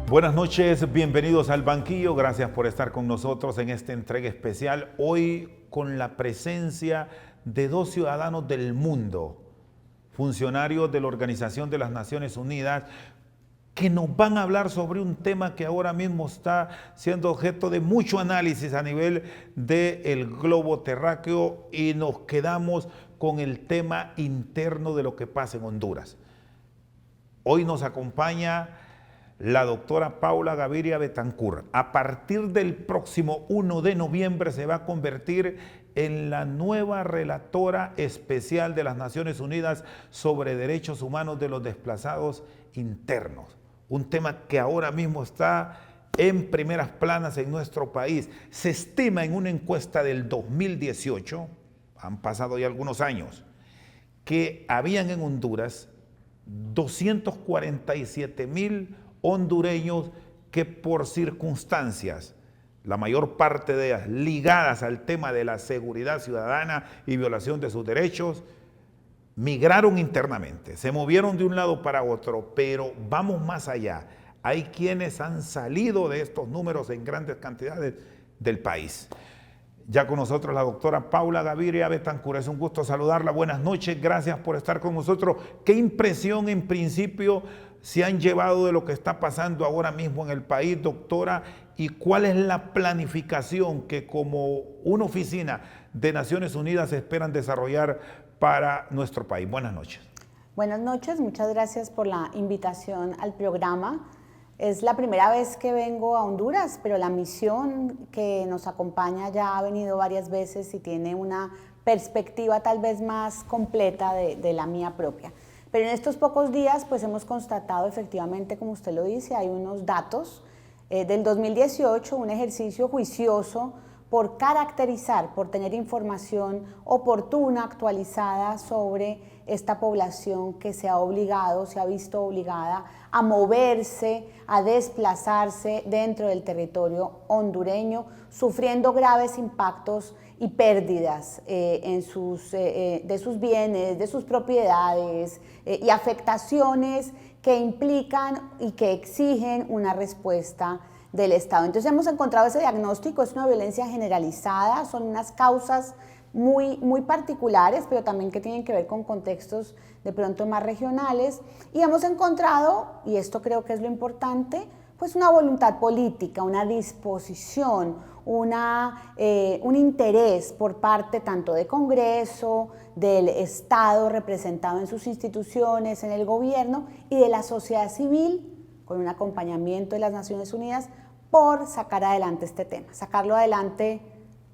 Buenas noches, bienvenidos al banquillo, gracias por estar con nosotros en esta entrega especial, hoy con la presencia de dos ciudadanos del mundo, funcionarios de la Organización de las Naciones Unidas, que nos van a hablar sobre un tema que ahora mismo está siendo objeto de mucho análisis a nivel del globo terráqueo y nos quedamos con el tema interno de lo que pasa en Honduras. Hoy nos acompaña la doctora Paula Gaviria Betancur. A partir del próximo 1 de noviembre se va a convertir en la nueva relatora especial de las Naciones Unidas sobre derechos humanos de los desplazados internos. Un tema que ahora mismo está en primeras planas en nuestro país. Se estima en una encuesta del 2018, han pasado ya algunos años, que habían en Honduras 247,000 hondureños que por circunstancias, la mayor parte de ellas ligadas al tema de la seguridad ciudadana y violación de sus derechos, migraron internamente, se movieron de un lado para otro, pero vamos más allá. Hay quienes han salido de estos números en grandes cantidades del país. Ya con nosotros la doctora Paula Gaviria Betancur, es un gusto saludarla, buenas noches, gracias por estar con nosotros. ¿Qué impresión en principio se han llevado de lo que está pasando ahora mismo en el país, doctora? ¿Y cuál es la planificación que como una oficina de Naciones Unidas esperan desarrollar para nuestro país? Buenas noches. Buenas noches, muchas gracias por la invitación al programa. Es la primera vez que vengo a Honduras, pero la misión que nos acompaña ya ha venido varias veces y tiene una perspectiva tal vez más completa de la mía propia. Pero en estos pocos días pues hemos constatado efectivamente, como usted lo dice, hay unos datos del 2018, un ejercicio juicioso por caracterizar, por tener información oportuna, actualizada sobre esta población que se ha visto obligada a moverse, a desplazarse dentro del territorio hondureño, sufriendo graves impactos y pérdidas de sus bienes, de sus propiedades y afectaciones que implican y que exigen una respuesta del Estado. Entonces hemos encontrado ese diagnóstico, es una violencia generalizada, son unas causas muy particulares, pero también que tienen que ver con contextos de pronto más regionales, y hemos encontrado, y esto creo que es lo importante, pues una voluntad política, una disposición, un interés por parte tanto de Congreso, del Estado representado en sus instituciones, en el gobierno, y de la sociedad civil, con un acompañamiento de las Naciones Unidas, por sacar adelante este tema, sacarlo adelante,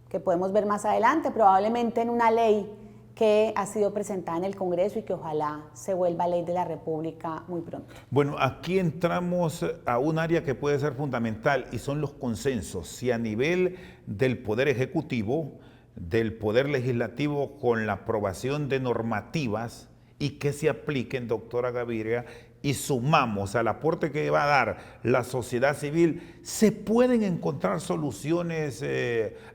que podemos ver más adelante, probablemente en una ley que ha sido presentada en el Congreso y que ojalá se vuelva ley de la República muy pronto. Bueno, aquí entramos a un área que puede ser fundamental y son los consensos. Si a nivel del Poder Ejecutivo, del Poder Legislativo, con la aprobación de normativas y que se apliquen, doctora Gaviria, y sumamos al aporte que va a dar la sociedad civil, se pueden encontrar soluciones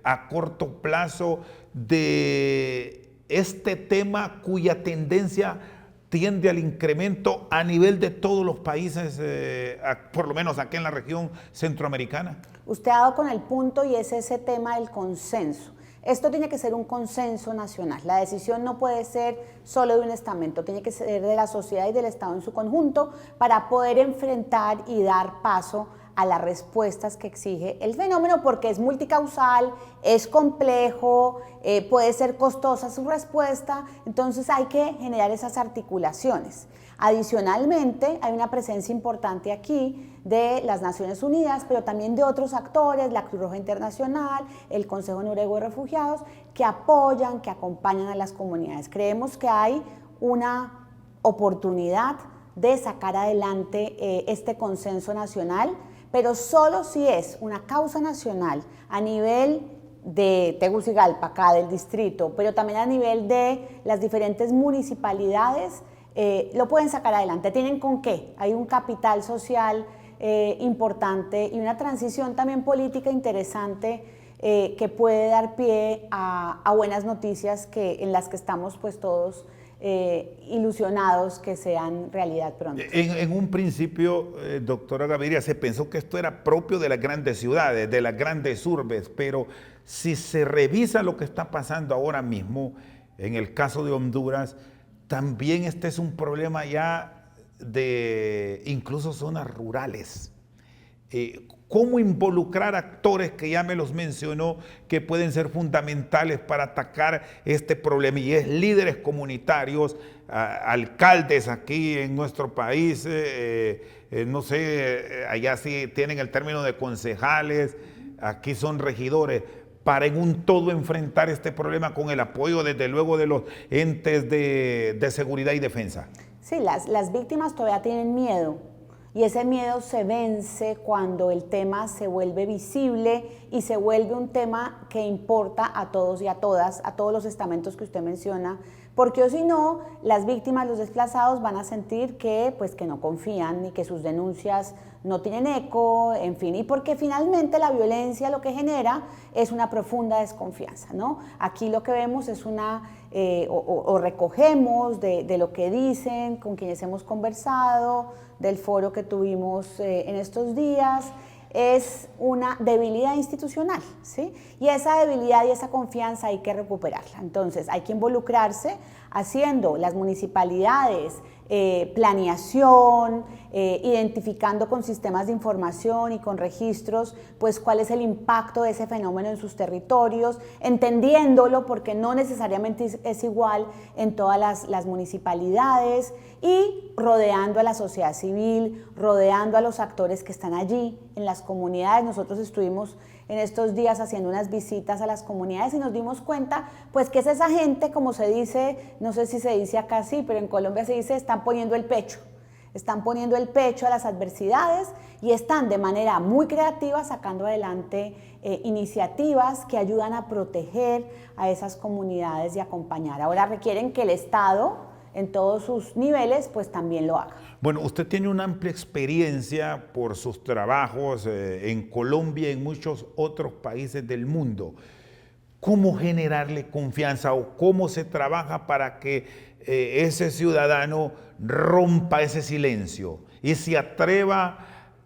a corto plazo de este tema cuya tendencia tiende al incremento a nivel de todos los países, por lo menos aquí en la región centroamericana. Usted ha dado con el punto y es ese tema del consenso. Esto tiene que ser un consenso nacional. La decisión no puede ser solo de un estamento, tiene que ser de la sociedad y del Estado en su conjunto para poder enfrentar y dar paso a las respuestas que exige el fenómeno, porque es multicausal, es complejo, puede ser costosa su respuesta, entonces hay que generar esas articulaciones. Adicionalmente, hay una presencia importante aquí de las Naciones Unidas, pero también de otros actores, la Cruz Roja Internacional, el Consejo Noruego de Refugiados, que apoyan, que acompañan a las comunidades. Creemos que hay una oportunidad de sacar adelante este consenso nacional, pero solo si es una causa nacional a nivel de Tegucigalpa, acá del distrito, pero también a nivel de las diferentes municipalidades, lo pueden sacar adelante. ¿Tienen con qué? Hay un capital social importante y una transición también política interesante que puede dar pie a buenas noticias en las que estamos pues todos ilusionados que sean realidad pronto. En un principio, doctora Gaviria, se pensó que esto era propio de las grandes ciudades, de las grandes urbes, pero si se revisa lo que está pasando ahora mismo, en el caso de Honduras, también este es un problema ya de incluso zonas rurales. ¿Cómo involucrar actores que ya me los mencionó, que pueden ser fundamentales para atacar este problema? Y es líderes comunitarios, alcaldes aquí en nuestro país, no sé, allá sí tienen el término de concejales, aquí son regidores, para en un todo enfrentar este problema con el apoyo desde luego de los entes de seguridad y defensa. Sí, las víctimas todavía tienen miedo. Y ese miedo se vence cuando el tema se vuelve visible y se vuelve un tema que importa a todos y a todas, a todos los estamentos que usted menciona, porque o si no, las víctimas, los desplazados van a sentir que no confían y que sus denuncias no tienen eco, en fin, y porque finalmente la violencia lo que genera es una profunda desconfianza, ¿no? Aquí lo que vemos es recogemos de lo que dicen, con quienes hemos conversado, del foro que tuvimos en estos días, es una debilidad institucional, ¿sí? Y esa debilidad y esa confianza hay que recuperarla. Entonces hay que involucrarse haciendo las municipalidades, planeación, identificando con sistemas de información y con registros, pues cuál es el impacto de ese fenómeno en sus territorios, entendiéndolo porque no necesariamente es igual en todas las municipalidades, y rodeando a la sociedad civil, rodeando a los actores que están allí en las comunidades. Nosotros estuvimos en estos días haciendo unas visitas a las comunidades y nos dimos cuenta pues que es esa gente, como se dice, no sé si se dice acá sí, pero en Colombia se dice, están poniendo el pecho a las adversidades y están de manera muy creativa sacando adelante iniciativas que ayudan a proteger a esas comunidades y acompañar. Ahora requieren que el Estado en todos sus niveles pues también lo haga. Bueno, usted tiene una amplia experiencia por sus trabajos en Colombia y en muchos otros países del mundo. ¿Cómo generarle confianza o cómo se trabaja para que ese ciudadano rompa ese silencio y se atreva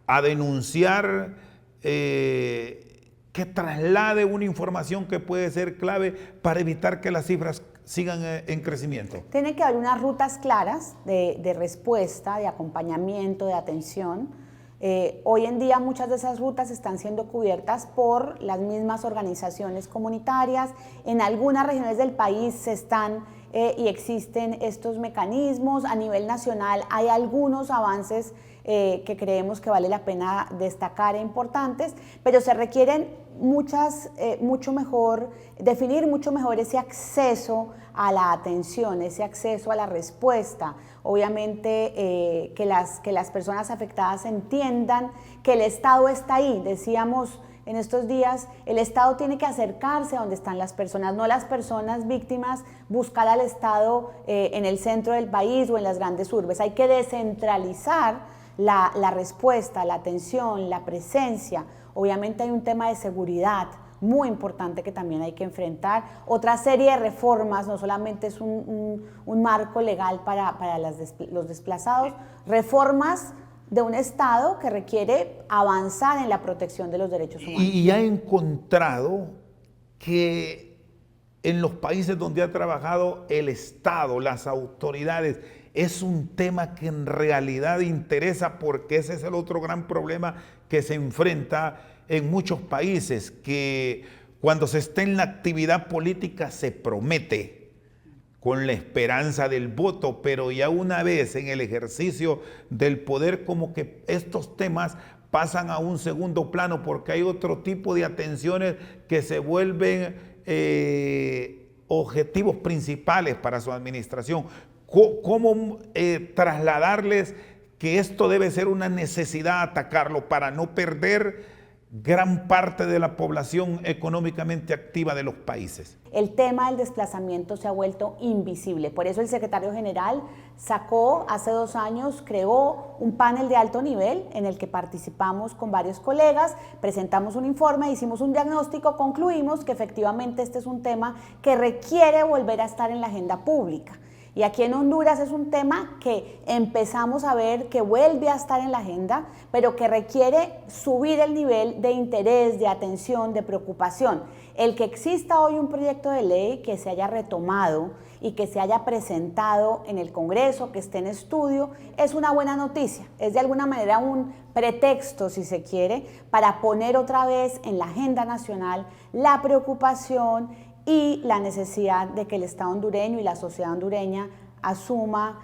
a denunciar, que traslade una información que puede ser clave para evitar que las cifras sigan en crecimiento? Tiene que haber unas rutas claras de respuesta, de acompañamiento, de atención. Hoy en día muchas de esas rutas están siendo cubiertas por las mismas organizaciones comunitarias. En algunas regiones del país se están y existen estos mecanismos. A nivel nacional hay algunos avances que creemos que vale la pena destacar e importantes, pero se requieren definir mucho mejor ese acceso a la atención, ese acceso a la respuesta. Obviamente que las personas afectadas entiendan que el Estado está ahí. Decíamos en estos días, el Estado tiene que acercarse a donde están las personas, no las personas víctimas buscar al Estado en el centro del país o en las grandes urbes. Hay que descentralizar la respuesta, la atención, la presencia. Obviamente hay un tema de seguridad muy importante que también hay que enfrentar. Otra serie de reformas, no solamente es un marco legal para los desplazados, reformas de un Estado que requiere avanzar en la protección de los derechos humanos. Y ha encontrado que en los países donde ha trabajado el Estado, las autoridades, es un tema que en realidad interesa, porque ese es el otro gran problema que se enfrenta en muchos países, que cuando se está en la actividad política se promete con la esperanza del voto, pero ya una vez en el ejercicio del poder, como que estos temas pasan a un segundo plano porque hay otro tipo de atenciones que se vuelven objetivos principales para su administración. ¿Cómo trasladarles que esto debe ser una necesidad atacarlo para no perder gran parte de la población económicamente activa de los países? El tema del desplazamiento se ha vuelto invisible. Por eso el secretario general sacó hace 2 años, creó un panel de alto nivel en el que participamos con varios colegas, presentamos un informe, hicimos un diagnóstico, concluimos que efectivamente este es un tema que requiere volver a estar en la agenda pública. Y aquí en Honduras es un tema que empezamos a ver que vuelve a estar en la agenda, pero que requiere subir el nivel de interés, de atención, de preocupación. El que exista hoy un proyecto de ley que se haya retomado y que se haya presentado en el Congreso, que esté en estudio, es una buena noticia. Es de alguna manera un pretexto, si se quiere, para poner otra vez en la agenda nacional la preocupación y la necesidad de que el Estado hondureño y la sociedad hondureña asuma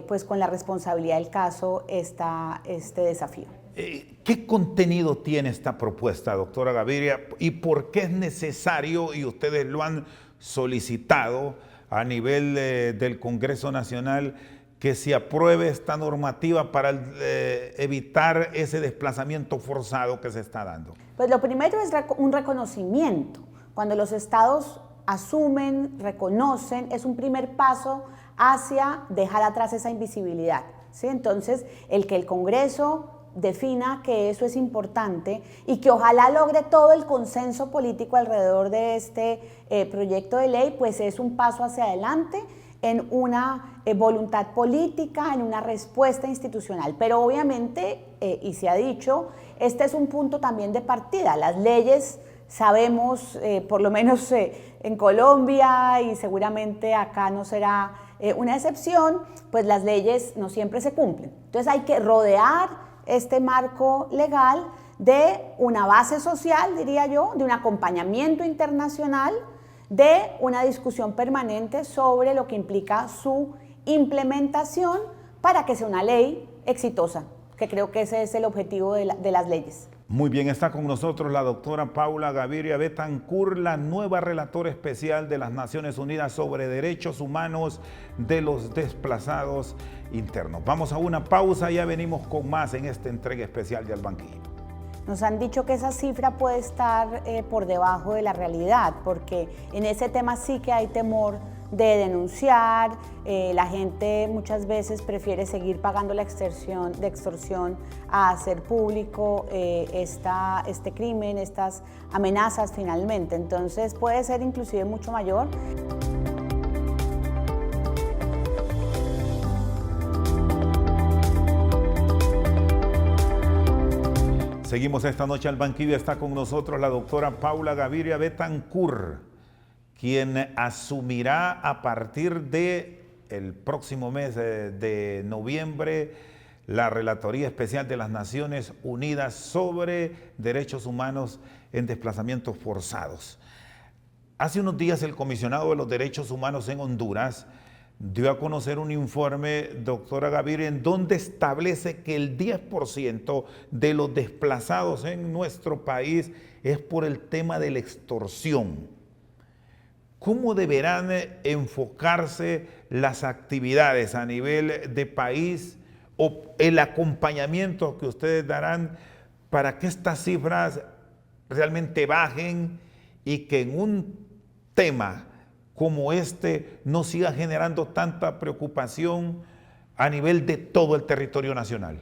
pues con la responsabilidad del caso este desafío. ¿Qué contenido tiene esta propuesta, doctora Gaviria, y por qué es necesario, y ustedes lo han solicitado a nivel del Congreso Nacional, que se apruebe esta normativa para evitar ese desplazamiento forzado que se está dando? Pues lo primero es un reconocimiento. Cuando los estados asumen, reconocen, es un primer paso hacia dejar atrás esa invisibilidad, ¿sí? Entonces, el que el Congreso defina que eso es importante y que ojalá logre todo el consenso político alrededor de este proyecto de ley, pues es un paso hacia adelante en una voluntad política, en una respuesta institucional. Pero obviamente, y se ha dicho, este es un punto también de partida. Las leyes, sabemos, por lo menos en Colombia y seguramente acá no será una excepción, pues las leyes no siempre se cumplen. Entonces hay que rodear este marco legal de una base social, diría yo, de un acompañamiento internacional, de una discusión permanente sobre lo que implica su implementación para que sea una ley exitosa, que creo que ese es el objetivo de las leyes. Muy bien, está con nosotros la doctora Paula Gaviria Betancur, la nueva relatora especial de las Naciones Unidas sobre Derechos Humanos de los Desplazados Internos. Vamos a una pausa y ya venimos con más en esta entrega especial de Al Banquillo. Nos han dicho que esa cifra puede estar por debajo de la realidad, porque en ese tema sí que hay temor de denunciar, la gente muchas veces prefiere seguir pagando la extorsión a hacer público este crimen, estas amenazas finalmente. Entonces puede ser inclusive mucho mayor. Seguimos esta noche al banquillo, está con nosotros la doctora Paula Gaviria Betancur, quien asumirá a partir del próximo mes de noviembre la Relatoría Especial de las Naciones Unidas sobre Derechos Humanos en Desplazamientos Forzados. Hace unos días el Comisionado de los Derechos Humanos en Honduras dio a conocer un informe, doctora Gaviria, en donde establece que el 10% de los desplazados en nuestro país es por el tema de la extorsión. ¿Cómo deberán enfocarse las actividades a nivel de país o el acompañamiento que ustedes darán para que estas cifras realmente bajen y que en un tema como este no siga generando tanta preocupación a nivel de todo el territorio nacional?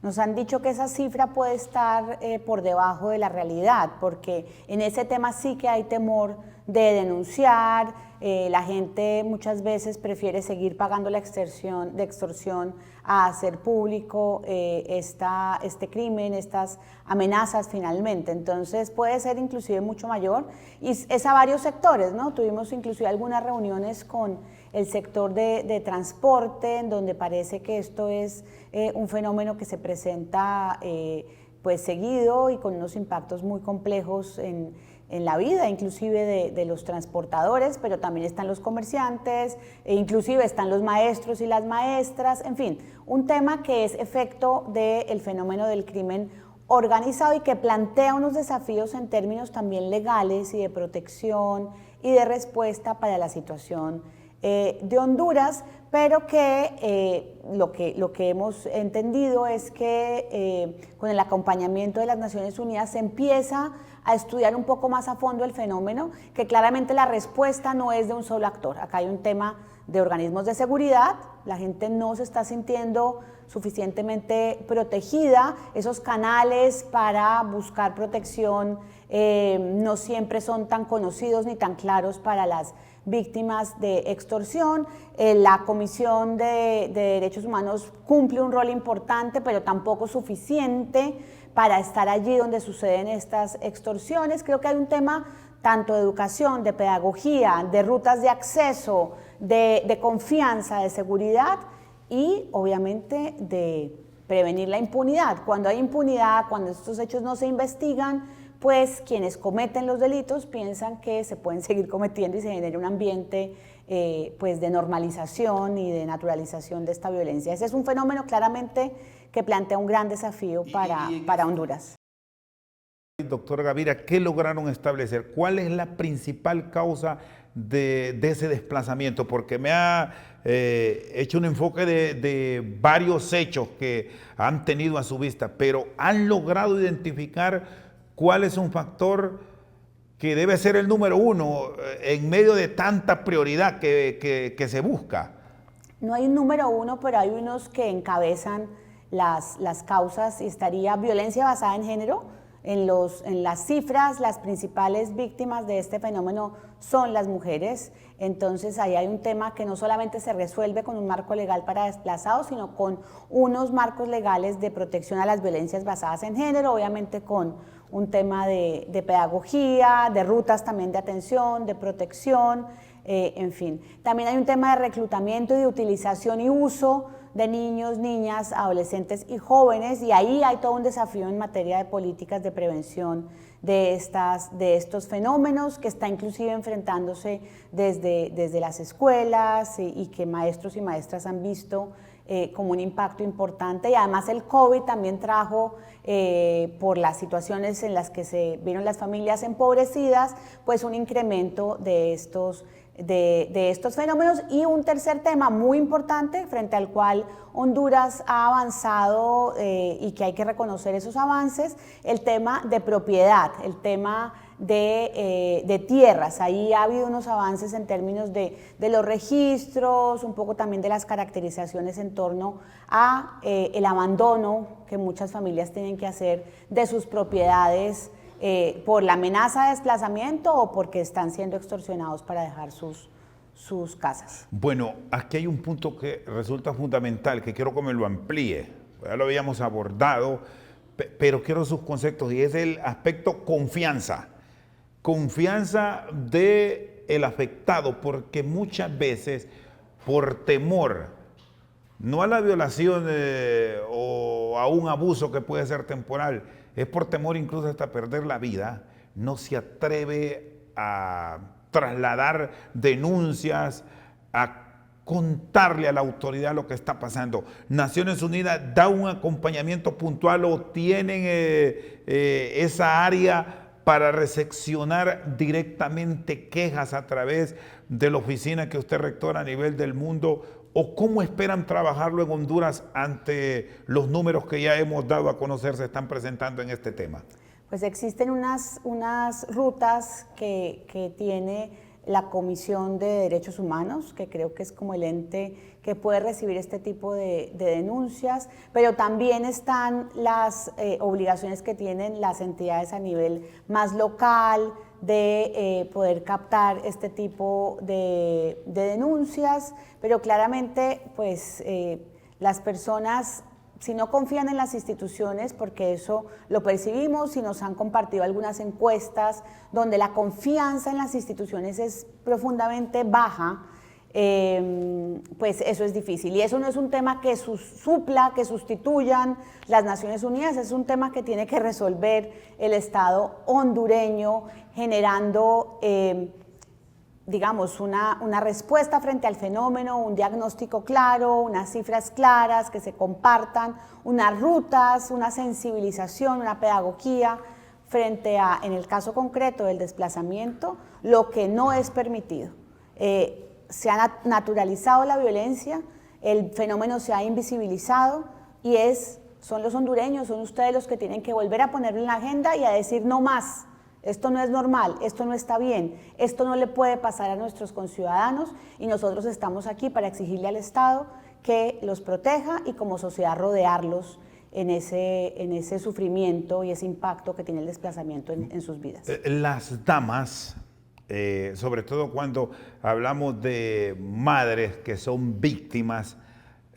Nos han dicho que esa cifra puede estar por debajo de la realidad, porque en ese tema sí que hay temor de denunciar, la gente muchas veces prefiere seguir pagando la extorsión a hacer público este crimen, estas amenazas finalmente. Entonces puede ser inclusive mucho mayor y es a varios sectores, ¿no? Tuvimos inclusive algunas reuniones con el sector de transporte, en donde parece que esto es un fenómeno que se presenta pues seguido y con unos impactos muy complejos en la vida, inclusive de los transportadores, pero también están los comerciantes, e inclusive están los maestros y las maestras, en fin, un tema que es efecto del fenómeno del crimen organizado y que plantea unos desafíos en términos también legales y de protección y de respuesta para la situación de Honduras, pero que lo que hemos entendido es que con el acompañamiento de las Naciones Unidas se empieza a estudiar un poco más a fondo el fenómeno, que claramente la respuesta no es de un solo actor. Acá hay un tema de organismos de seguridad, la gente no se está sintiendo suficientemente protegida, esos canales para buscar protección no siempre son tan conocidos ni tan claros para las víctimas de extorsión. La Comisión de Derechos Humanos cumple un rol importante, pero tampoco suficiente para estar allí donde suceden estas extorsiones. Creo que hay un tema tanto de educación, de pedagogía, de rutas de acceso, de confianza, de seguridad y obviamente de prevenir la impunidad. Cuando hay impunidad, cuando estos hechos no se investigan, pues quienes cometen los delitos piensan que se pueden seguir cometiendo y se genera un ambiente pues de normalización y de naturalización de esta violencia. Ese es un fenómeno claramente que plantea un gran desafío para Honduras. Doctora Gavira, ¿qué lograron establecer? ¿Cuál es la principal causa de ese desplazamiento? Porque me ha hecho un enfoque de varios hechos que han tenido a su vista, pero ¿han logrado identificar cuál es un factor que debe ser el número uno en medio de tanta prioridad que se busca? No hay un número uno, pero hay unos que encabezan las causas y estaría violencia basada en género. En las cifras, las principales víctimas de este fenómeno son las mujeres. Entonces ahí hay un tema que no solamente se resuelve con un marco legal para desplazados, sino con unos marcos legales de protección a las violencias basadas en género, obviamente con un tema de pedagogía, de rutas también de atención, de protección, en fin. También hay un tema de reclutamiento y de utilización y uso de niños, niñas, adolescentes y jóvenes, y ahí hay todo un desafío en materia de políticas de prevención de estos fenómenos, que está inclusive enfrentándose desde las escuelas y que maestros y maestras han visto como un impacto importante. Y además el COVID también trajo, por las situaciones en las que se vieron las familias empobrecidas, pues un incremento de estos fenómenos. Y un tercer tema muy importante frente al cual Honduras ha avanzado y que hay que reconocer esos avances, el tema de propiedad, el tema de tierras. Ahí ha habido unos avances en términos de los registros, un poco también de las caracterizaciones en torno a el abandono que muchas familias tienen que hacer de sus propiedades por la amenaza de desplazamiento o porque están siendo extorsionados para dejar sus casas. Bueno, aquí hay un punto que resulta fundamental, que quiero que me lo amplíe. Ya lo habíamos abordado, pero quiero sus conceptos, y es el aspecto confianza. Confianza del afectado, porque muchas veces por temor, no a la violación o a un abuso que puede ser temporal, es por temor incluso hasta perder la vida, no se atreve a trasladar denuncias, a contarle a la autoridad lo que está pasando. Naciones Unidas da un acompañamiento puntual o tienen esa área para recepcionar directamente quejas a través de la oficina que usted rectora a nivel del mundo, o cómo esperan trabajarlo en Honduras ante los números que ya hemos dado a conocer se están presentando en este tema. Pues existen unas rutas que tiene la Comisión de Derechos Humanos, que creo que es como el ente que puede recibir este tipo de denuncias, pero también están las obligaciones que tienen las entidades a nivel más local de poder captar este tipo de denuncias, pero claramente pues las personas, si no confían en las instituciones, porque eso lo percibimos y nos han compartido algunas encuestas donde la confianza en las instituciones es profundamente baja, pues eso es difícil. Y eso no es un tema que supla, que sustituyan las Naciones Unidas, es un tema que tiene que resolver el Estado hondureño, generando digamos, una respuesta frente al fenómeno, un diagnóstico claro, unas cifras claras que se compartan, unas rutas, una sensibilización, una pedagogía frente a, en el caso concreto del desplazamiento, lo que no es permitido. Se ha naturalizado la violencia, el fenómeno se ha invisibilizado y son los hondureños, son ustedes los que tienen que volver a ponerlo en la agenda y a decir no más. Esto no es normal, esto no está bien, esto no le puede pasar a nuestros conciudadanos y nosotros estamos aquí para exigirle al Estado que los proteja y como sociedad rodearlos en ese sufrimiento y ese impacto que tiene el desplazamiento en sus vidas. Las damas sobre todo cuando hablamos de madres que son víctimas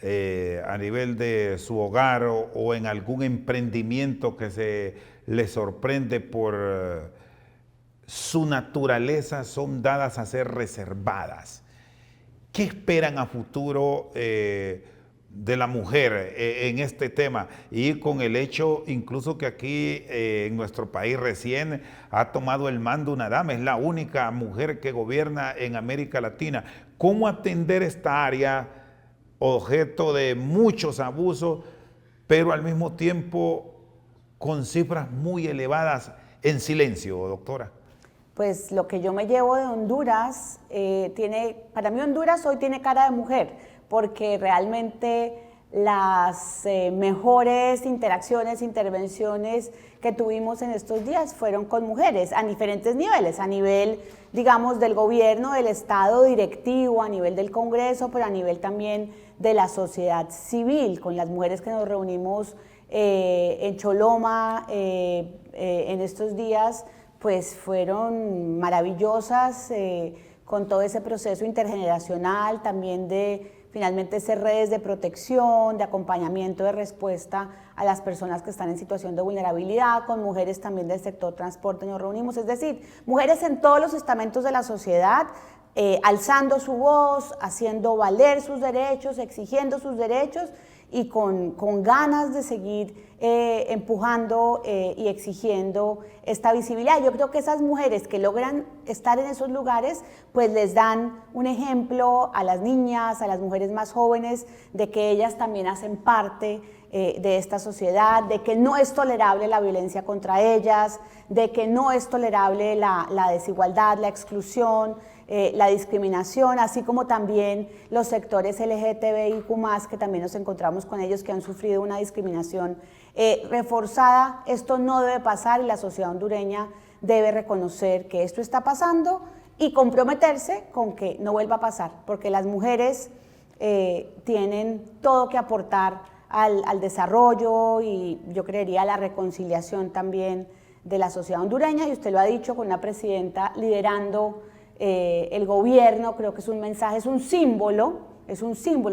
a nivel de su hogar o en algún emprendimiento que se les sorprende por su naturaleza, son dadas a ser reservadas. ¿Qué esperan a futuro de la mujer en este tema? Y con el hecho incluso que aquí en nuestro país recién ha tomado el mando una dama, es la única mujer que gobierna en América Latina. ¿Cómo atender esta área, objeto de muchos abusos, pero al mismo tiempo con cifras muy elevadas en silencio, doctora? Pues lo que yo me llevo de Honduras, para mí Honduras hoy tiene cara de mujer, porque realmente las mejores interacciones, intervenciones que tuvimos en estos días fueron con mujeres a diferentes niveles, a nivel, digamos, del gobierno, del Estado directivo, a nivel del Congreso, pero a nivel también de la sociedad civil, con las mujeres que nos reunimos en Choloma en estos días, pues fueron maravillosas con todo ese proceso intergeneracional, también de finalmente ser redes de protección, de acompañamiento, de respuesta a las personas que están en situación de vulnerabilidad, con mujeres también del sector transporte nos reunimos, es decir, mujeres en todos los estamentos de la sociedad, alzando su voz, haciendo valer sus derechos, exigiendo sus derechos y con ganas de seguir empujando y exigiendo esta visibilidad. Yo creo que esas mujeres que logran estar en esos lugares, pues les dan un ejemplo a las niñas, a las mujeres más jóvenes, de que ellas también hacen parte de esta sociedad, de que no es tolerable la violencia contra ellas, de que no es tolerable la desigualdad, la exclusión, la discriminación, así como también los sectores LGTBIQ+, que también nos encontramos con ellos que han sufrido una discriminación reforzada. Esto no debe pasar y la sociedad hondureña debe reconocer que esto está pasando y comprometerse con que no vuelva a pasar, porque las mujeres tienen todo que aportar al desarrollo y yo creería a la reconciliación también de la sociedad hondureña, y usted lo ha dicho, con una presidenta liderando el gobierno. Creo que es un mensaje, es un símbolo, y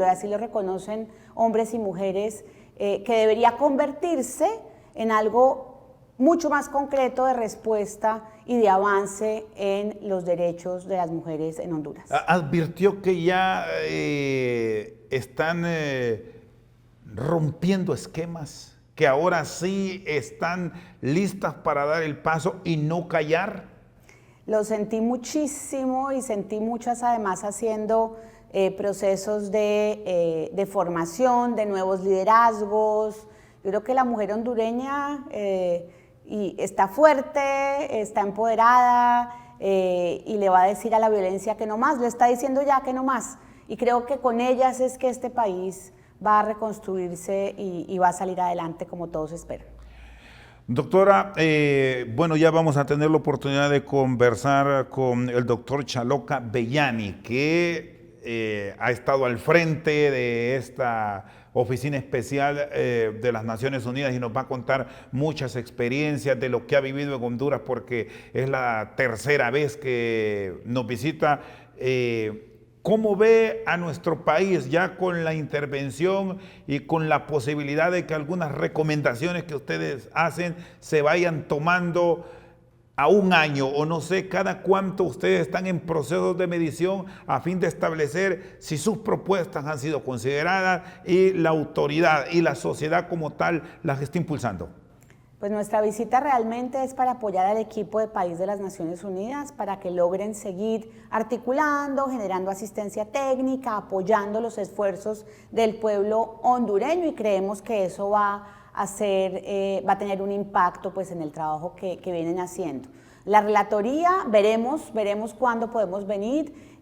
así lo reconocen hombres y mujeres, que debería convertirse en algo mucho más concreto de respuesta y de avance en los derechos de las mujeres en Honduras. Advirtió que ya están rompiendo esquemas, que ahora sí están listas para dar el paso y no callar. Lo sentí muchísimo y sentí muchas además haciendo procesos de formación, de nuevos liderazgos. Yo creo que la mujer hondureña y está fuerte, está empoderada y le va a decir a la violencia que no más, lo está diciendo ya que no más. Y creo que con ellas es que este país va a reconstruirse y va a salir adelante como todos esperan. Doctora, bueno, ya vamos a tener la oportunidad de conversar con el doctor Chaloca Bellani, que ha estado al frente de esta oficina especial de las Naciones Unidas y nos va a contar muchas experiencias de lo que ha vivido en Honduras, porque es la tercera vez que nos visita. ¿Cómo ve a nuestro país ya con la intervención y con la posibilidad de que algunas recomendaciones que ustedes hacen se vayan tomando a un año o no sé cada cuánto ustedes están en procesos de medición a fin de establecer si sus propuestas han sido consideradas y la autoridad y la sociedad como tal las está impulsando? Pues nuestra visita realmente es para apoyar al equipo de país de las Naciones Unidas para que logren seguir articulando, generando asistencia técnica, apoyando los esfuerzos del pueblo hondureño, y creemos que eso va a tener un impacto pues en el trabajo que vienen haciendo. La relatoría, veremos cuándo podemos venir,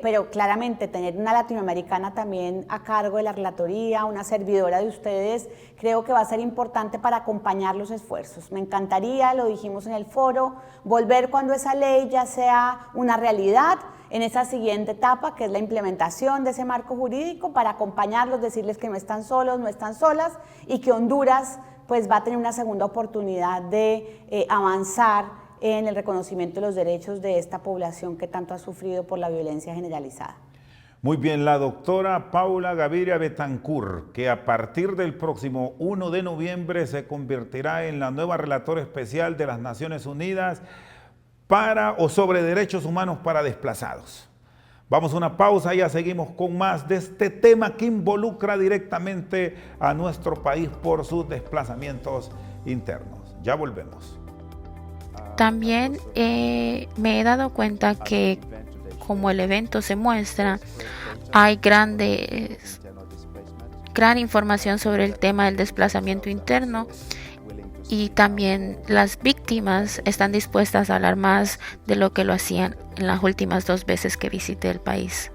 pero claramente tener una latinoamericana también a cargo de la relatoría, una servidora de ustedes, creo que va a ser importante para acompañar los esfuerzos. Me encantaría, lo dijimos en el foro, volver cuando esa ley ya sea una realidad, en esa siguiente etapa, que es la implementación de ese marco jurídico, para acompañarlos, decirles que no están solos, no están solas, y que Honduras pues va a tener una segunda oportunidad de avanzar en el reconocimiento de los derechos de esta población que tanto ha sufrido por la violencia generalizada. Muy bien, la doctora Paula Gaviria Betancur, que a partir del próximo 1 de noviembre se convertirá en la nueva relatora especial de las Naciones Unidas sobre derechos humanos para desplazados. Vamos a una pausa y ya seguimos con más de este tema que involucra directamente a nuestro país por sus desplazamientos internos. Ya volvemos. También me he dado cuenta que, como el evento se muestra, hay gran información sobre el tema del desplazamiento interno, y también las víctimas están dispuestas a hablar más de lo que lo hacían en las últimas 2 veces que visité el país.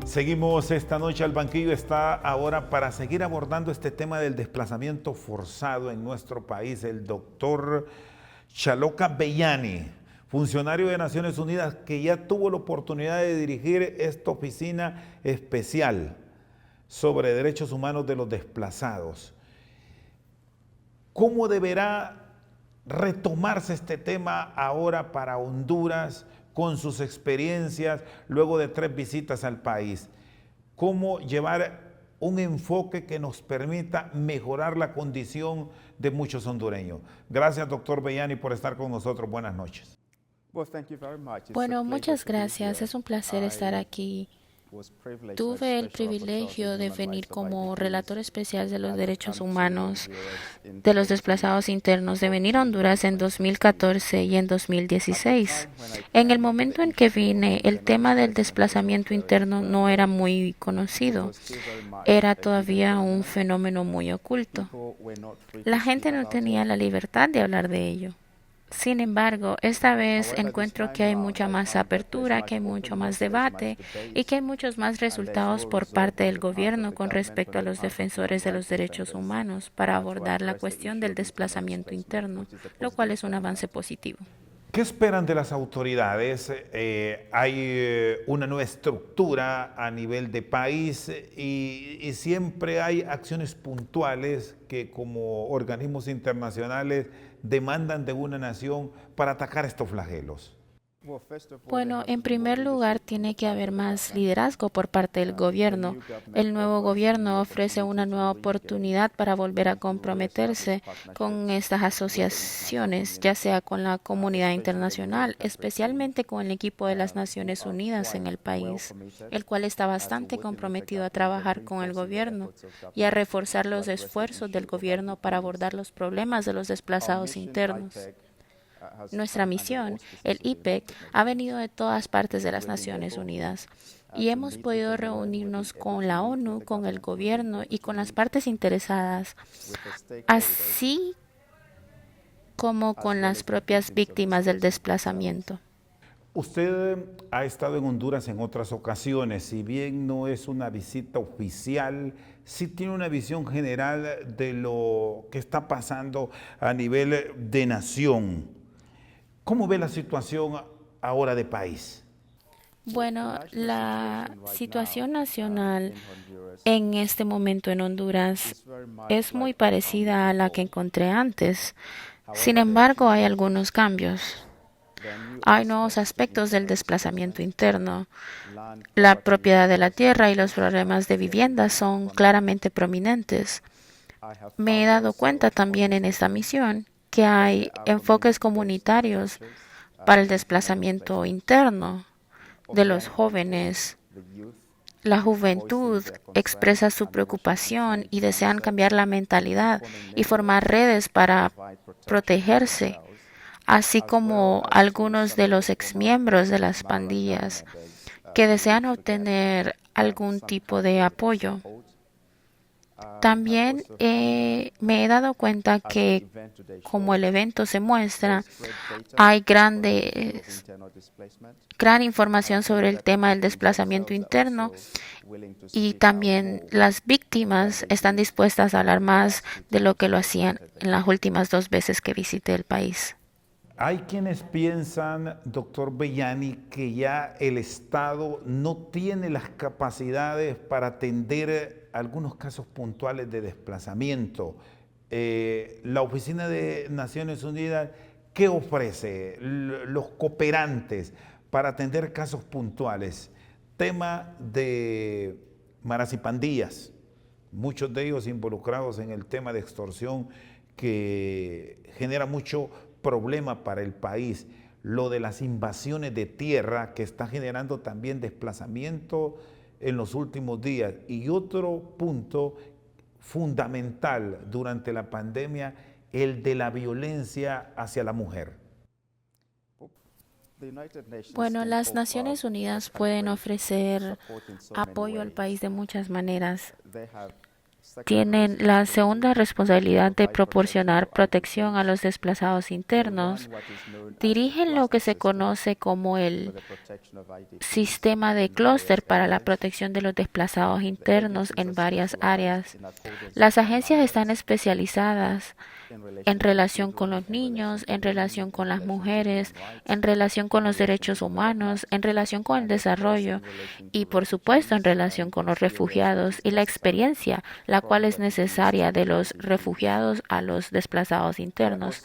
Seguimos esta noche al banquillo, está ahora para seguir abordando este tema del desplazamiento forzado en nuestro país el doctor Chaloca Beyani, funcionario de Naciones Unidas que ya tuvo la oportunidad de dirigir esta oficina especial sobre derechos humanos de los desplazados. ¿Cómo deberá retomarse este tema ahora para Honduras con sus experiencias luego de 3 visitas al país? ¿Cómo llevar un enfoque que nos permita mejorar la condición de muchos hondureños? Gracias, doctor Beyani, por estar con nosotros. Buenas noches. Bueno, muchas gracias. Es un placer estar aquí. Tuve el privilegio de venir como relator especial de los derechos humanos de los desplazados internos, de venir a Honduras en 2014 y en 2016. En el momento en que vine, el tema del desplazamiento interno no era muy conocido. Era todavía un fenómeno muy oculto. La gente no tenía la libertad de hablar de ello. Sin embargo, esta vez encuentro que hay mucha más apertura, que hay mucho más debate y que hay muchos más resultados por parte del gobierno con respecto a los defensores de los derechos humanos para abordar la cuestión del desplazamiento interno, lo cual es un avance positivo. ¿Qué esperan de las autoridades? Hay una nueva estructura a nivel de país y siempre hay acciones puntuales que como organismos internacionales demandan de una nación para atacar estos flagelos. Bueno, en primer lugar, tiene que haber más liderazgo por parte del gobierno. El nuevo gobierno ofrece una nueva oportunidad para volver a comprometerse con estas asociaciones, ya sea con la comunidad internacional, especialmente con el equipo de las Naciones Unidas en el país, el cual está bastante comprometido a trabajar con el gobierno y a reforzar los esfuerzos del gobierno para abordar los problemas de los desplazados internos. Nuestra misión, el IPEC, ha venido de todas partes de las Naciones Unidas y hemos podido reunirnos con la ONU, con el gobierno y con las partes interesadas, así como con las propias víctimas del desplazamiento. Usted ha estado en Honduras en otras ocasiones, si bien no es una visita oficial, sí tiene una visión general de lo que está pasando a nivel de nación. ¿Cómo ve la situación ahora de país? Bueno, la situación nacional en este momento en Honduras es muy parecida a la que encontré antes. Sin embargo, hay algunos cambios. Hay nuevos aspectos del desplazamiento interno. La propiedad de la tierra y los problemas de vivienda son claramente prominentes. Me he dado cuenta también en esta misión que hay enfoques comunitarios para el desplazamiento interno de los jóvenes. La juventud expresa su preocupación y desean cambiar la mentalidad y formar redes para protegerse, así como algunos de los exmiembros de las pandillas que desean obtener algún tipo de apoyo. También me he dado cuenta que, como el evento se muestra, hay gran información sobre el tema del desplazamiento interno y también las víctimas están dispuestas a hablar más de lo que lo hacían en las últimas 2 veces que visité el país. Hay quienes piensan, doctor Bellani, que ya el Estado no tiene las capacidades para atender algunos casos puntuales de desplazamiento. La Oficina de Naciones Unidas, ¿qué ofrece? Los cooperantes para atender casos puntuales. Tema de maras y pandillas, muchos de ellos involucrados en el tema de extorsión que genera mucho problema para el país. Lo de las invasiones de tierra que está generando también desplazamiento en los últimos días. Y otro punto fundamental durante la pandemia, el de la violencia hacia la mujer. Bueno, las Naciones Unidas pueden ofrecer apoyo al país de muchas maneras. Tienen la segunda responsabilidad de proporcionar protección a los desplazados internos. Dirigen lo que se conoce como el sistema de clúster para la protección de los desplazados internos en varias áreas. Las agencias están especializadas en relación con los niños, en relación con las mujeres, en relación con los derechos humanos, en relación con el desarrollo y, por supuesto, en relación con los refugiados y la experiencia, la cual es necesaria de los refugiados a los desplazados internos.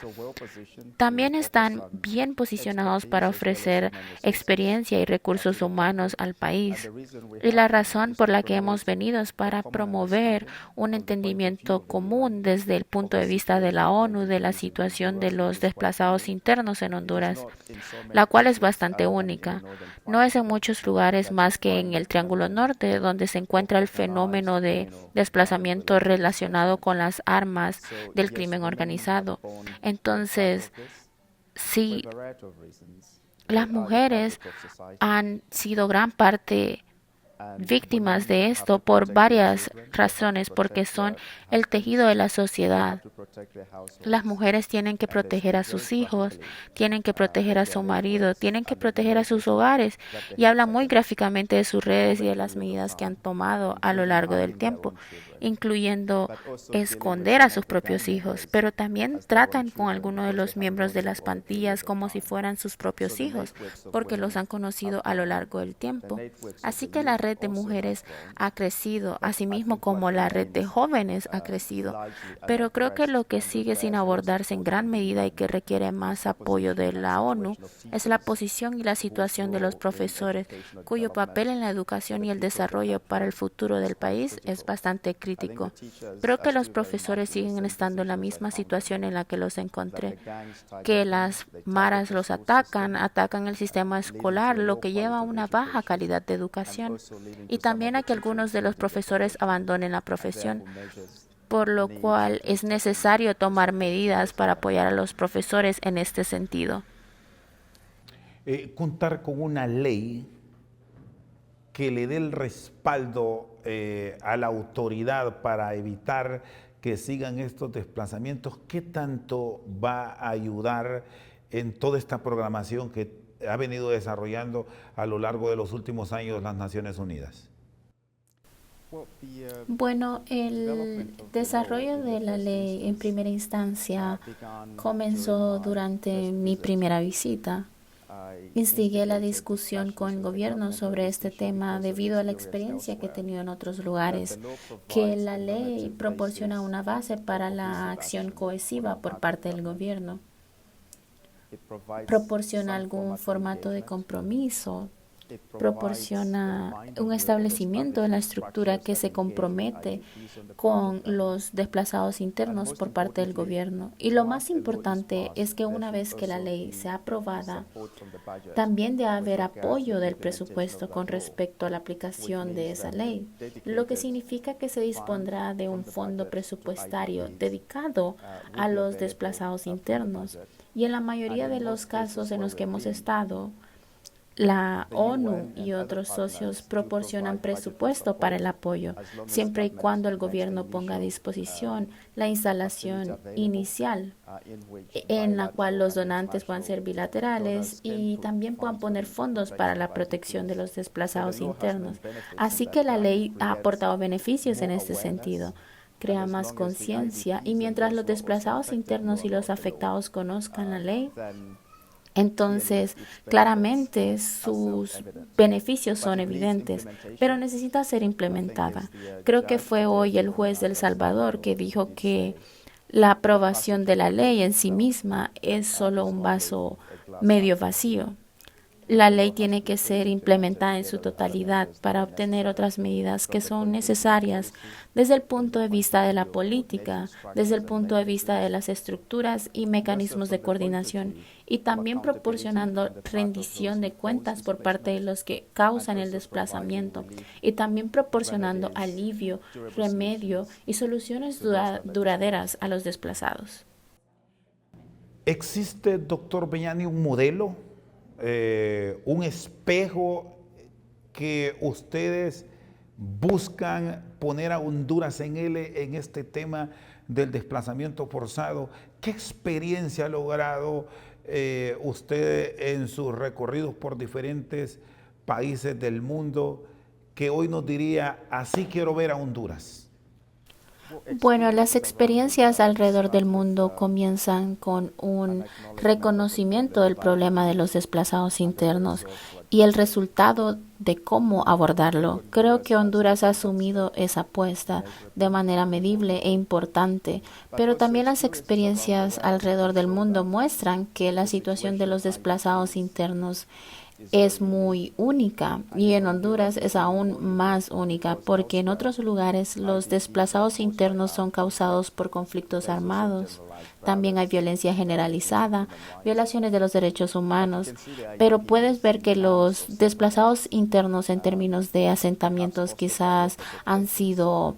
También están bien posicionados para ofrecer experiencia y recursos humanos al país. Y la razón por la que hemos venido es para promover un entendimiento común desde el punto de vista de la ONU de la situación de los desplazados internos en Honduras, la cual es bastante única. No es en muchos lugares más que en el Triángulo Norte donde se encuentra el fenómeno de desplazamiento relacionado con las armas del crimen organizado. Entonces, sí, las mujeres han sido gran parte víctimas de esto por varias razones, porque son el tejido de la sociedad. Las mujeres tienen que proteger a sus hijos, tienen que proteger a su marido, tienen que proteger a sus hogares y hablan muy gráficamente de sus redes y de las medidas que han tomado a lo largo del tiempo, incluyendo esconder a sus propios hijos, pero también tratan con algunos de los miembros de las pandillas como si fueran sus propios hijos, porque los han conocido a lo largo del tiempo. Así que la red de mujeres ha crecido, asimismo como la red de jóvenes ha crecido. Pero creo que lo que sigue sin abordarse en gran medida y que requiere más apoyo de la ONU es la posición y la situación de los profesores, cuyo papel en la educación y el desarrollo para el futuro del país es bastante crítico. Creo que los profesores siguen estando en la misma situación en la que los encontré, que las maras los atacan el sistema escolar, lo que lleva a una baja calidad de educación, y también a que algunos de los profesores abandonen la profesión, por lo cual es necesario tomar medidas para apoyar a los profesores en este sentido. Contar con una ley que le dé el respaldo a la autoridad para evitar que sigan estos desplazamientos, ¿qué tanto va a ayudar en toda esta programación que ha venido desarrollando a lo largo de los últimos años las Naciones Unidas? Bueno, el desarrollo de la ley en primera instancia comenzó durante mi primera visita. Instigué la discusión con el gobierno sobre este tema debido a la experiencia que he tenido en otros lugares, que la ley proporciona una base para la acción cohesiva por parte del gobierno. Proporciona algún formato de compromiso, proporciona un establecimiento de la estructura que se compromete con los desplazados internos por parte del gobierno. Y lo más importante es que una vez que la ley sea aprobada, también debe haber apoyo del presupuesto con respecto a la aplicación de esa ley, lo que significa que se dispondrá de un fondo presupuestario dedicado a los desplazados internos. Y en la mayoría de los casos en los que hemos estado, la ONU y otros socios proporcionan presupuesto para el apoyo, siempre y cuando el gobierno ponga a disposición la instalación inicial, en la cual los donantes puedan ser bilaterales y también puedan poner fondos para la protección de los desplazados internos. Así que la ley ha aportado beneficios en este sentido. Crea más conciencia y mientras los desplazados internos y los afectados conozcan la ley, Entonces, claramente sus beneficios son evidentes, pero necesita ser implementada. Creo que fue hoy el juez de El Salvador que dijo que la aprobación de la ley en sí misma es solo un vaso medio vacío. La ley tiene que ser implementada en su totalidad para obtener otras medidas que son necesarias desde el punto de vista de la política, desde el punto de vista de las estructuras y mecanismos de coordinación, y también proporcionando rendición de cuentas por parte de los que causan el desplazamiento, y también proporcionando alivio, remedio y soluciones duraderas a los desplazados. ¿Existe, doctor Beñani, un modelo, un espejo que ustedes buscan poner a Honduras en este tema del desplazamiento forzado? ¿Qué experiencia ha logrado usted en sus recorridos por diferentes países del mundo que hoy nos diría, así quiero ver a Honduras? Bueno, las experiencias alrededor del mundo comienzan con un reconocimiento del problema de los desplazados internos y el resultado de cómo abordarlo. Creo que Honduras ha asumido esa apuesta de manera medible e importante, pero también las experiencias alrededor del mundo muestran que la situación de los desplazados internos es muy única y en Honduras es aún más única porque en otros lugares los desplazados internos son causados por conflictos armados. También hay violencia generalizada, violaciones de los derechos humanos, pero puedes ver que los desplazados internos en términos de asentamientos quizás han sido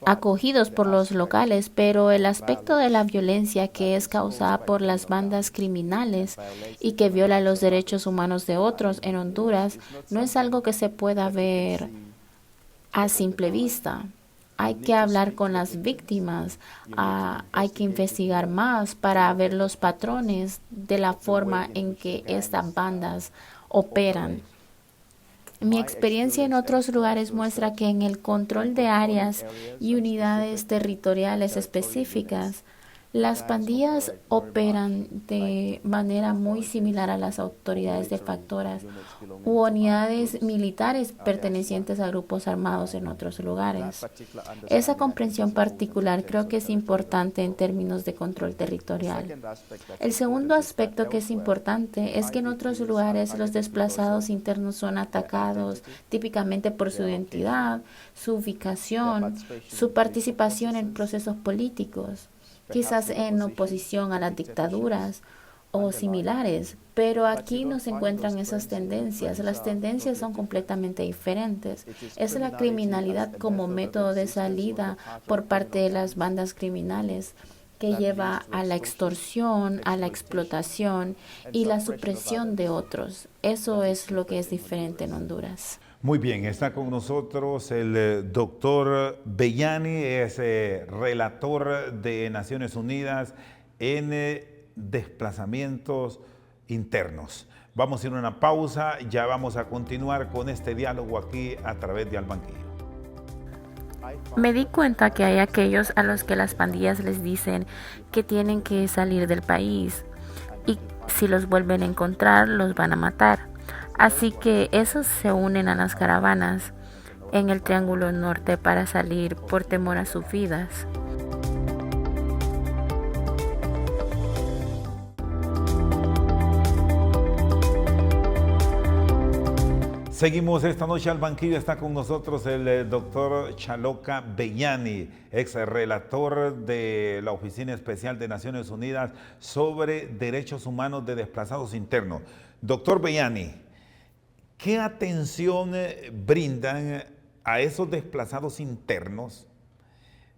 acogidos por los locales, pero el aspecto de la violencia que es causada por las bandas criminales y que viola los derechos humanos de otros en Honduras no es algo que se pueda ver a simple vista. Hay que hablar con las víctimas, hay que investigar más para ver los patrones de la forma en que estas bandas operan. Mi experiencia en otros lugares muestra que en el control de áreas y unidades territoriales específicas, las pandillas operan de manera muy similar a las autoridades de factoras u unidades militares pertenecientes a grupos armados en otros lugares. Esa comprensión particular creo que es importante en términos de control territorial. El segundo aspecto que es importante es que en otros lugares los desplazados internos son atacados típicamente por su identidad, su ubicación, su participación en procesos políticos, quizás en oposición a las dictaduras o similares, pero aquí no se encuentran esas tendencias. Las tendencias son completamente diferentes. Es la criminalidad como método de salida por parte de las bandas criminales que lleva a la extorsión, a la explotación y la supresión de otros. Eso es lo que es diferente en Honduras. Muy bien, está con nosotros el doctor Beñani, es relator de Naciones Unidas en desplazamientos internos. Vamos a ir a una pausa, ya vamos a continuar con este diálogo aquí a través de Al Banquillo. Me di cuenta que hay aquellos a los que las pandillas les dicen que tienen que salir del país y si los vuelven a encontrar los van a matar. Así que esos se unen a las caravanas en el Triángulo Norte para salir por temor a sus vidas. Seguimos esta noche al banquillo, está con nosotros el doctor Chaloca Beñani, ex relator de la Oficina Especial de Naciones Unidas sobre Derechos Humanos de Desplazados Internos. Doctor Beñani, ¿qué atención brindan a esos desplazados internos?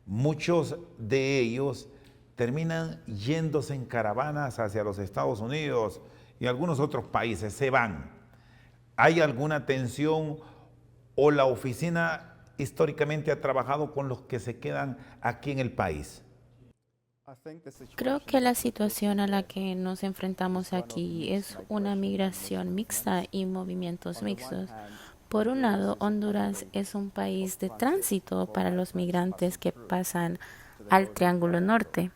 Muchos de ellos terminan yéndose en caravanas hacia los Estados Unidos y algunos otros países, se van. ¿Hay alguna atención o la oficina históricamente ha trabajado con los que se quedan aquí en el país? Creo que la situación a la que nos enfrentamos aquí es una migración mixta y movimientos mixtos. Por un lado, Honduras es un país de tránsito para los migrantes que pasan al Triángulo Norte.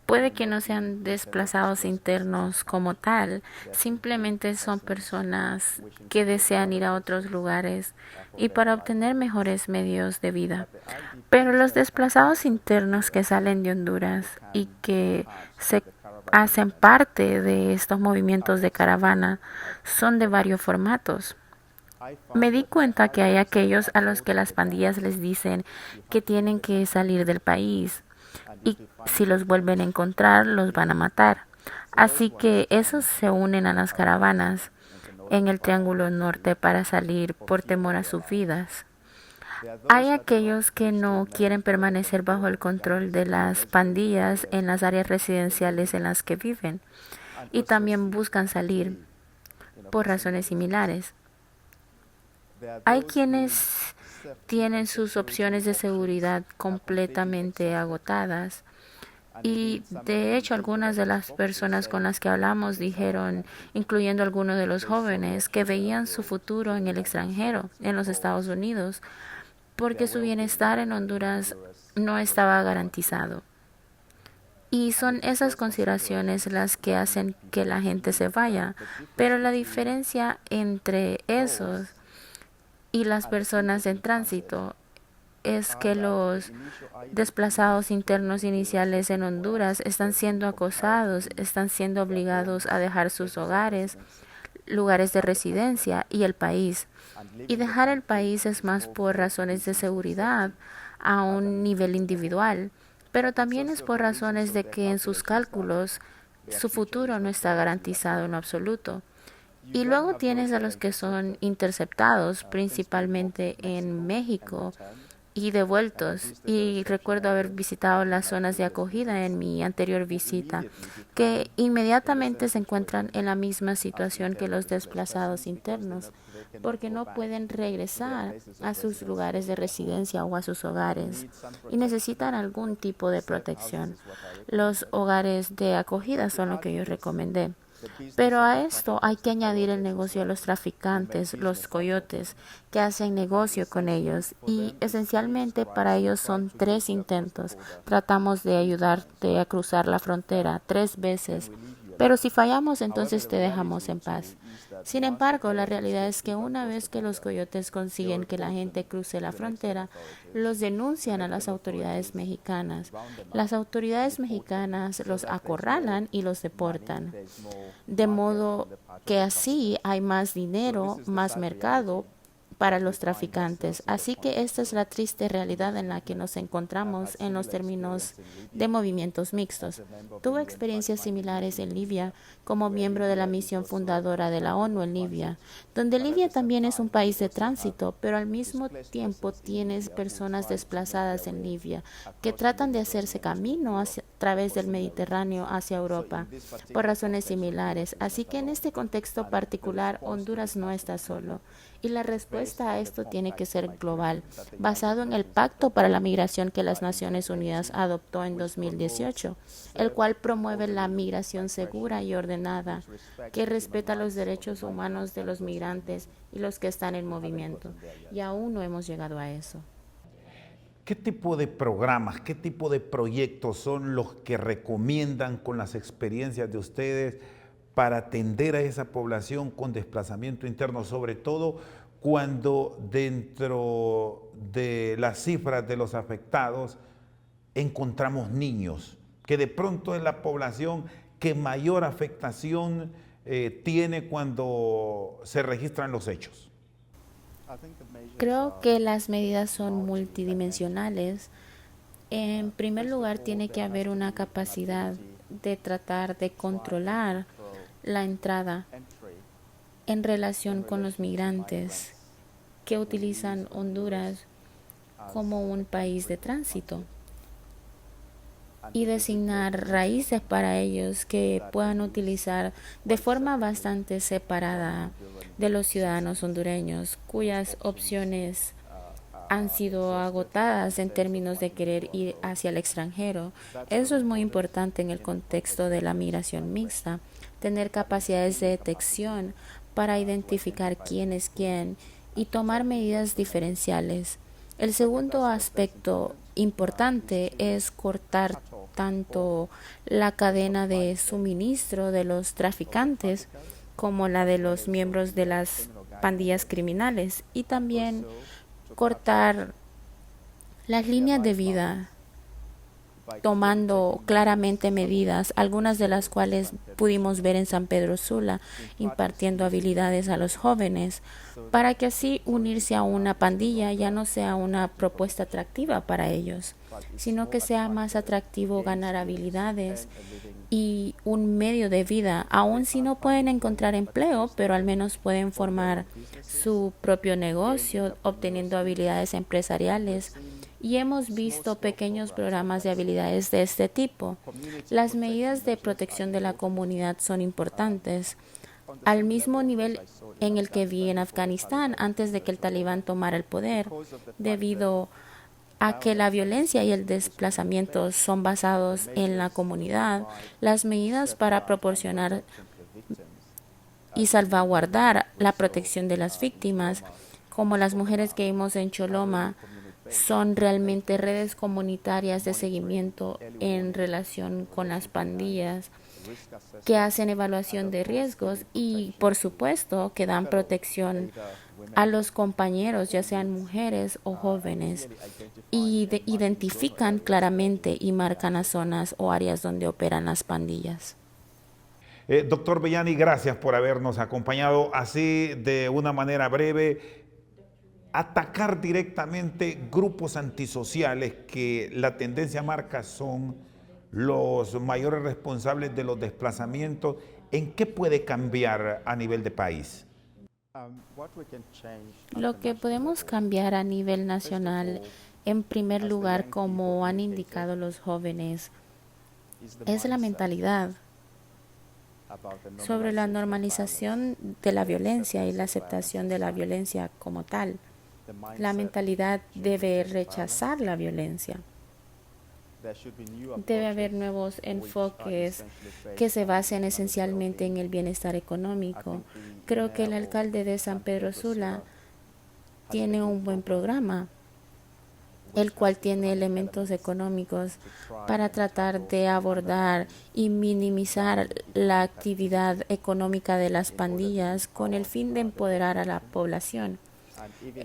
puede que no sean desplazados internos como tal, simplemente son personas que desean ir a otros lugares y para obtener mejores medios de vida. Pero los desplazados internos que salen de Honduras y que se hacen parte de estos movimientos de caravana son de varios formatos. Me di cuenta que hay aquellos a los que las pandillas les dicen que tienen que salir del país y si los vuelven a encontrar los van a matar. Así que esos se unen a las caravanas en el Triángulo Norte para salir por temor a sus vidas. Hay aquellos que no quieren permanecer bajo el control de las pandillas en las áreas residenciales en las que viven y también buscan salir por razones similares. Hay quienes tienen sus opciones de seguridad completamente agotadas y de hecho algunas de las personas con las que hablamos dijeron, incluyendo algunos de los jóvenes, que veían su futuro en el extranjero, en los Estados Unidos, porque su bienestar en Honduras no estaba garantizado. Y son esas consideraciones las que hacen que la gente se vaya. Pero la diferencia entre esos y las personas en tránsito es que los desplazados internos iniciales en Honduras están siendo acosados, están siendo obligados a dejar sus hogares, lugares de residencia y el país. Y dejar el país es más por razones de seguridad a un nivel individual, pero también es por razones de que en sus cálculos su futuro no está garantizado en lo absoluto. Y luego tienes a los que son interceptados, principalmente en México, y devueltos. Y recuerdo haber visitado las zonas de acogida en mi anterior visita, que inmediatamente se encuentran en la misma situación que los desplazados internos, porque no pueden regresar a sus lugares de residencia o a sus hogares y necesitan algún tipo de protección. Los hogares de acogida son lo que yo recomendé. Pero a esto hay que añadir el negocio de los traficantes, los coyotes, que hacen negocio con ellos. Y esencialmente para ellos son 3 intentos. Tratamos de ayudarte a cruzar la frontera 3 veces. Pero si fallamos, entonces te dejamos en paz. Sin embargo, la realidad es que una vez que los coyotes consiguen que la gente cruce la frontera, los denuncian a las autoridades mexicanas. Las autoridades mexicanas los acorralan y los deportan. De modo que así hay más dinero, más mercado para los traficantes. Así que esta es la triste realidad en la que nos encontramos en los términos de movimientos mixtos. Tuve experiencias similares en Libia como miembro de la misión fundadora de la ONU en Libia, donde Libia también es un país de tránsito, pero al mismo tiempo tienes personas desplazadas en Libia que tratan de hacerse camino a través del Mediterráneo hacia Europa por razones similares. Así que en este contexto particular, Honduras no está solo. Y la respuesta a esto tiene que ser global, basado en el Pacto para la Migración que las Naciones Unidas adoptó en 2018, el cual promueve la migración segura y ordenada, que respeta los derechos humanos de los migrantes y los que están en movimiento. Y aún no hemos llegado a eso. ¿Qué tipo de programas, qué tipo de proyectos son los que recomiendan con las experiencias de ustedes para atender a esa población con desplazamiento interno, sobre todo cuando dentro de las cifras de los afectados encontramos niños, que de pronto es la población que mayor afectación tiene cuando se registran los hechos? Creo que las medidas son multidimensionales. En primer lugar, tiene que haber una capacidad de tratar de controlar la entrada en relación con los migrantes que utilizan Honduras como un país de tránsito y designar raíces para ellos que puedan utilizar de forma bastante separada de los ciudadanos hondureños, cuyas opciones han sido agotadas en términos de querer ir hacia el extranjero. Eso es muy importante en el contexto de la migración mixta, tener capacidades de detección para identificar quién es quién y tomar medidas diferenciales. El segundo aspecto importante es cortar tanto la cadena de suministro de los traficantes como la de los miembros de las pandillas criminales, y también cortar las líneas de vida, tomando claramente medidas, algunas de las cuales pudimos ver en San Pedro Sula, impartiendo habilidades a los jóvenes, para que así unirse a una pandilla ya no sea una propuesta atractiva para ellos, sino que sea más atractivo ganar habilidades y un medio de vida, aun si no pueden encontrar empleo, pero al menos pueden formar su propio negocio, obteniendo habilidades empresariales. Y hemos visto pequeños programas de habilidades de este tipo. Las medidas de protección de la comunidad son importantes, al mismo nivel en el que vi en Afganistán antes de que el talibán tomara el poder, debido a que la violencia y el desplazamiento son basados en la comunidad. Las medidas para proporcionar y salvaguardar la protección de las víctimas, como las mujeres que vimos en Choloma, son realmente redes comunitarias de seguimiento en relación con las pandillas que hacen evaluación de riesgos y, por supuesto, que dan protección a los compañeros, ya sean mujeres o jóvenes, y identifican claramente y marcan las zonas o áreas donde operan las pandillas. Doctor Bellani, gracias por habernos acompañado así de una manera breve. Atacar directamente grupos antisociales que la tendencia marca son los mayores responsables de los desplazamientos, ¿en qué puede cambiar a nivel de país? Lo que podemos cambiar a nivel nacional, en primer lugar, como han indicado los jóvenes, es la mentalidad sobre la normalización de la violencia y la aceptación de la violencia como tal. La mentalidad debe rechazar la violencia. Debe haber nuevos enfoques que se basen esencialmente en el bienestar económico. Creo que el alcalde de San Pedro Sula tiene un buen programa, el cual tiene elementos económicos para tratar de abordar y minimizar la actividad económica de las pandillas con el fin de empoderar a la población.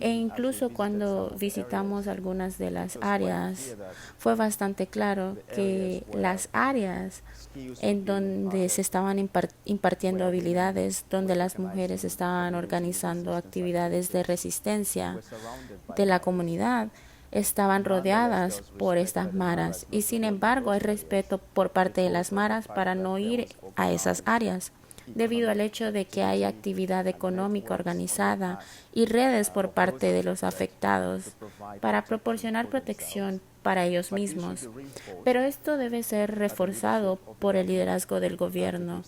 E incluso cuando visitamos algunas de las áreas, fue bastante claro que las áreas en donde se estaban impartiendo habilidades, donde las mujeres estaban organizando actividades de resistencia de la comunidad, estaban rodeadas por estas maras, y sin embargo hay respeto por parte de las maras para no ir a esas áreas, debido al hecho de que hay actividad económica organizada y redes por parte de los afectados para proporcionar protección para ellos mismos. Pero esto debe ser reforzado por el liderazgo del gobierno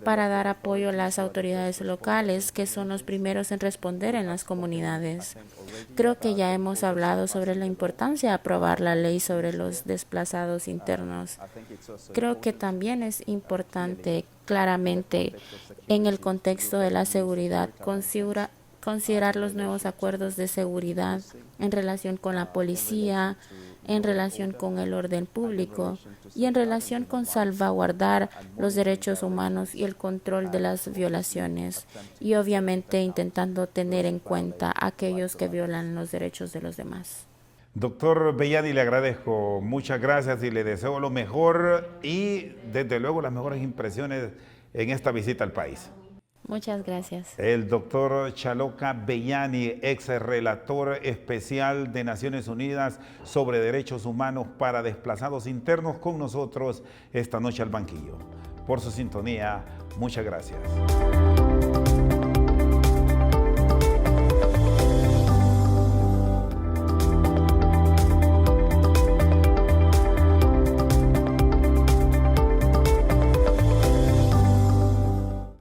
para dar apoyo a las autoridades locales, que son los primeros en responder en las comunidades. Creo que ya hemos hablado sobre la importancia de aprobar la ley sobre los desplazados internos. Creo que también es importante, claramente, en el contexto de la seguridad, considerar los nuevos acuerdos de seguridad en relación con la policía, en relación con el orden público y en relación con salvaguardar los derechos humanos y el control de las violaciones, y obviamente intentando tener en cuenta a aquellos que violan los derechos de los demás. Doctor Bellani, le agradezco, muchas gracias y le deseo lo mejor y desde luego las mejores impresiones en esta visita al país. Muchas gracias. El doctor Chaloca Bellani, ex relator especial de Naciones Unidas sobre derechos humanos para desplazados internos, con nosotros esta noche al banquillo. Por su sintonía, muchas gracias.